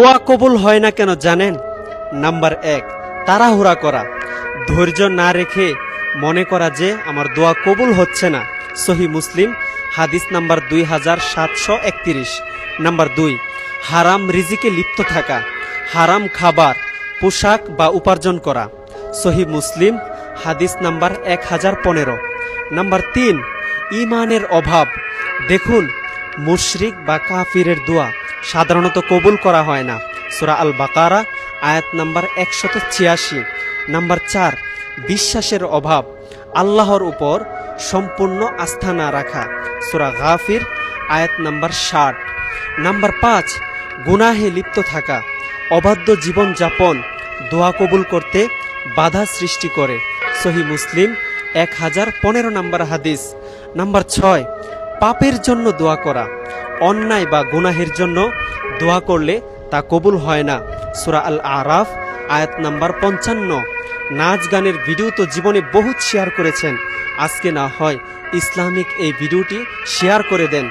দোয়া কবুল হয় না কেন জানেন? নাম্বার 1, তাড়াহুড়া করা, ধৈর্য না রেখে মনে করা যে আমার দোয়া কবুল হচ্ছে না। সহি মুসলিম হাদিস নাম্বার 2731। নাম্বার 2, হারাম রিজিকে লিপ্ত থাকা, হারাম খাবার, পোশাক বা উপার্জন করা। সহি মুসলিম হাদিস নাম্বার 1015। নাম্বার 3, ঈমানের অভাব। দেখুন, মুশরিক বা কাফিরের দোয়া সাধারণত কবুল করা হয় না। সূরা আল বাকারা আয়াত নাম্বার 186। নাম্বার 4, বিশ্বাসের অভাব, আল্লাহর উপর সম্পূর্ণ আস্থা না রাখা। সূরা গাফির আয়াত নাম্বার 60। নাম্বার 5, গুনাহে লিপ্ত থাকা, অবাধ্য জীবন যাপন দোয়া কবুল করতে বাধা সৃষ্টি করে। সহি মুসলিম 1015 নাম্বার হাদিস। নাম্বার 6, পাপের জন্য দোয়া করা, অন্যায় বা গুনাহের জন্য দোয়া করলে তা কবুল হয় না। সূরা আল আরাফ আয়াত নাম্বার 55। নাচ গানের ভিডিও তো জীবনে বহুত শেয়ার করেছেন, আজকে না হয় ইসলামিক এই ভিডিওটি শেয়ার করে দেন।